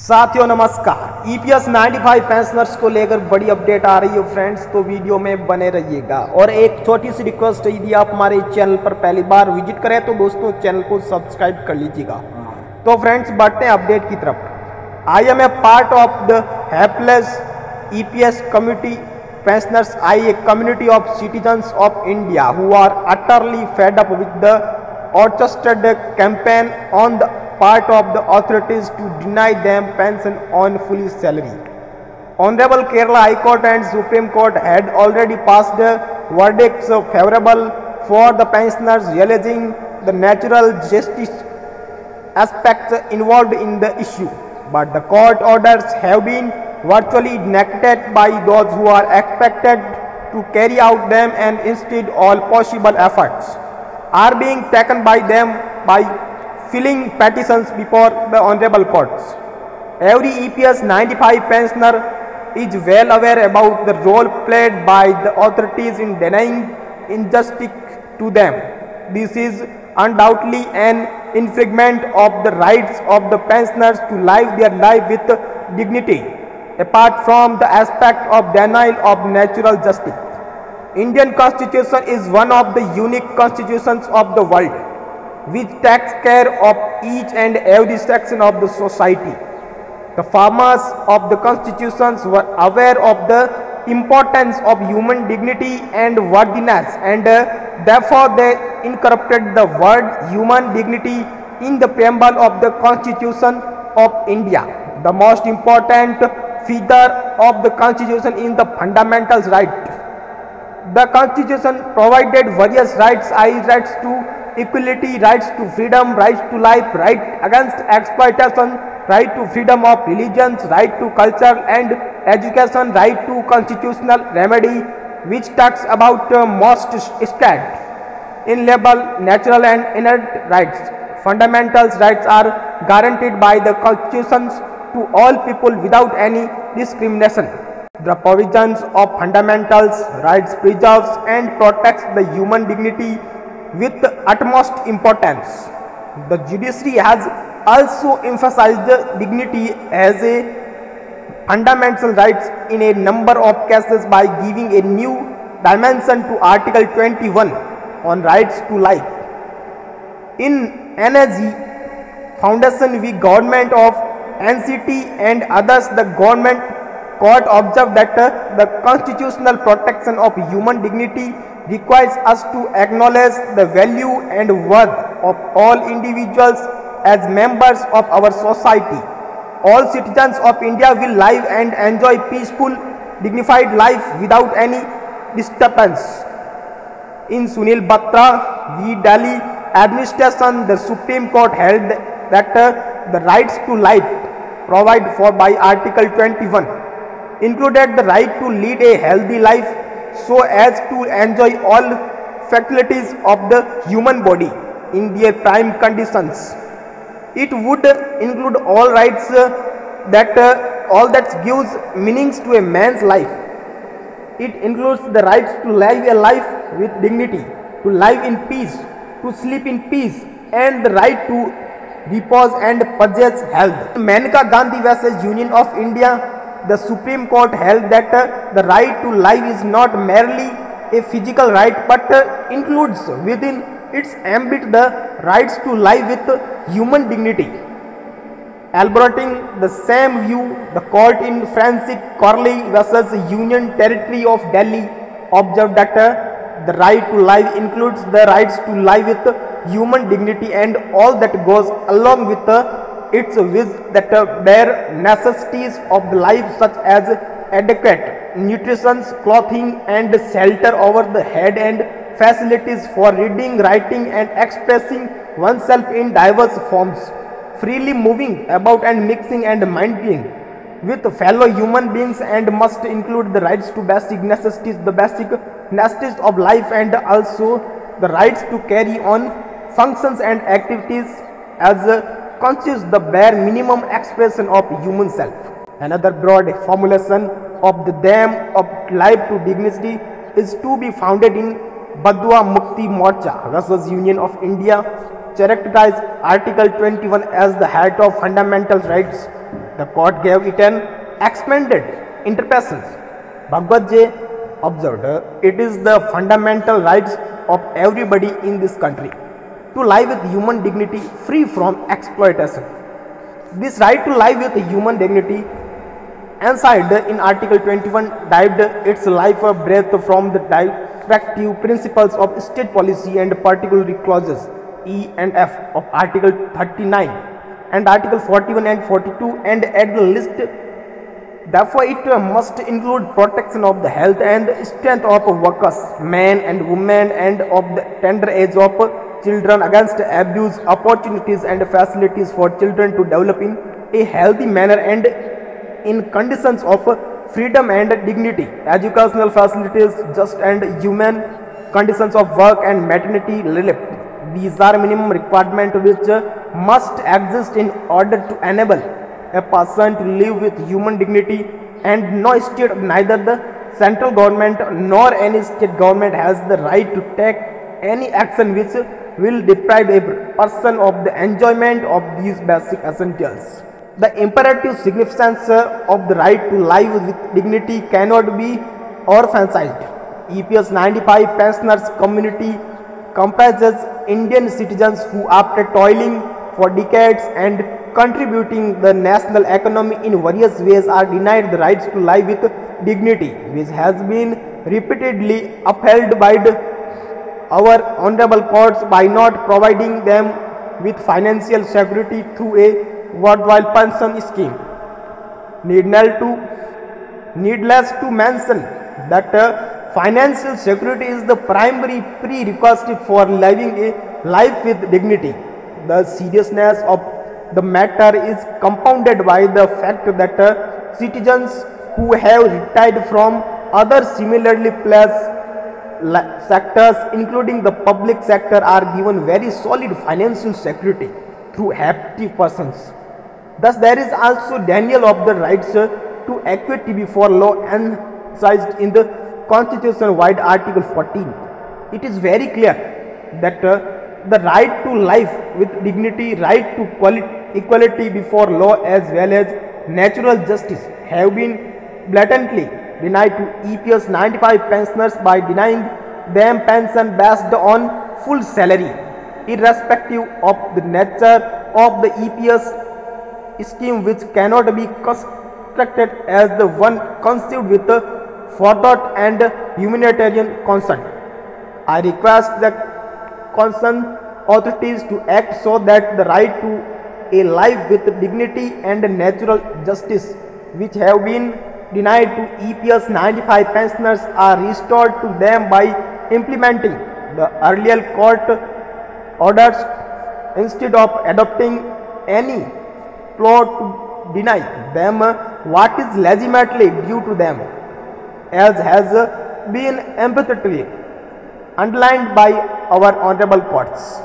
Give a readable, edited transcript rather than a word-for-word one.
साथियों नमस्कार। EPS 95 pensioners को लेकर बड़ी अपडेट आ रही है फ्रेंड्स, तो वीडियो में बने रहिएगा। और एक छोटी सी रिक्वेस्ट है, यदि आप हमारे चैनल पर पहली बार विजिट करें तो दोस्तों चैनल को सब्सक्राइब कर लीजिएगा। तो फ्रेंड्स बढ़ते हैं अपडेट की तरफ। I am a part of the helpless EPS community pensioners, I a community of citizens of India who are utterly fed up with the orchestrated campaign on the part of the authorities to deny them pension on full salary. Honorable Kerala High Court and Supreme Court had already passed verdicts favorable for the pensioners, realizing the natural justice aspects involved in the issue. But the court orders have been virtually neglected by those who are expected to carry out them, and instead all possible efforts are being taken by them by filing petitions before the honorable courts. Every EPS 95 pensioner is well aware about the role played by the authorities in denying injustice to them. This is undoubtedly an infringement of the rights of the pensioners to live their life with dignity, apart from the aspect of denial of natural justice. Indian Constitution is one of the unique constitutions of the world, which takes care of each and every section of the society. The farmers of the constitutions were aware of the importance of human dignity and worthiness, and therefore they incorporated the word human dignity in the preamble of the Constitution of India. The most important feature of the Constitution is the fundamental right. The Constitution provided various rights, rights to equality, rights to freedom, rights to life, right against exploitation, right to freedom of religions, right to culture and education, right to constitutional remedy, which talks about most state, inalienable, natural and inherent rights. Fundamental rights are guaranteed by the constitutions to all people without any discrimination. The provisions of fundamental rights preserves and protects the human dignity with utmost importance. The judiciary has also emphasized dignity as a fundamental right in a number of cases by giving a new dimension to Article 21 on rights to life. In NSG Foundation v Government of NCT and others, the government court observed that the constitutional protection of human dignity requires us to acknowledge the value and worth of all individuals as members of our society. All citizens of India will live and enjoy peaceful, dignified life without any disturbance. In Sunil Batra v. Delhi administration, the Supreme Court held that the rights to life provided for by Article 21 included the right to lead a healthy life so as to enjoy all faculties of the human body in their prime conditions. It would include all rights all that gives meanings to a man's life. It includes the rights to live a life with dignity, to live in peace, to sleep in peace, and the right to repose and possess health. Maneka Gandhi versus Union of India, the Supreme Court held that the right to life is not merely a physical right but includes within its ambit the rights to live with human dignity. Elaborating the same view, the court in Francis Corley versus Union Territory of Delhi observed that the right to life includes the rights to live with human dignity and all that goes along with its with that bare necessities of life, such as adequate nutrition, clothing and shelter over the head, and facilities for reading, writing and expressing oneself in diverse forms, freely moving about and mixing and mingling with fellow human beings, and must include the rights to basic necessities, the basic necessities of life, and also the rights to carry on functions and activities as constitutes the bare minimum expression of human self. Another broad formulation of the theme of life to dignity is to be founded in Badua Mukti Morcha versus Union of India, characterized Article 21 as the heart of fundamental rights The court gave it an expanded interpretation. Bhagwat J observed, it is the fundamental rights of everybody in this country to live with human dignity free from exploitation. This right to live with human dignity enshrined in Article 21 derived its life breath from the directive principles of state policy and particular clauses E and F of Article 39 and Article 41 and 42 and at the list. Therefore, it must include protection of the health and strength of workers, men and women, and of the tender age of children against abuse, opportunities and facilities for children to develop in a healthy manner and in conditions of freedom and dignity, educational facilities, just and human conditions of work and maternity relief. These are minimum requirements which must exist in order to enable a person to live with human dignity, and no state, neither the central government nor any state government has the right to take any action which will deprive a person of the enjoyment of these basic essentials. The imperative significance of the right to live with dignity cannot be overemphasized. EPS 95 pensioners community comprises Indian citizens who, after toiling for decades and contributing the national economy in various ways, are denied the rights to live with dignity, which has been repeatedly upheld by our honorable courts by not providing them with financial security through a worthwhile pension scheme. Needless to mention that financial security is the primary prerequisite for living a life with dignity. The seriousness of the matter is compounded by the fact that citizens who have retired from other similarly placed sectors, including the public sector, are given very solid financial security through hefty persons. Thus, there is also denial of the rights to equity before law emphasized in the Constitution wide Article 14. It is very clear that the right to life with dignity, right to equality before law, as well as natural justice have been blatantly denied to EPS 95 pensioners by denying them pension based on full salary, irrespective of the nature of the EPS scheme, which cannot be constructed as the one conceived with forethought and humanitarian concern. I request the concerned authorities to act so that the right to a life with dignity and natural justice, which have been denied to EPS 95 pensioners, are restored to them by implementing the earlier court orders instead of adopting any law to deny them what is legitimately due to them, as has been emphatically underlined by our honorable courts.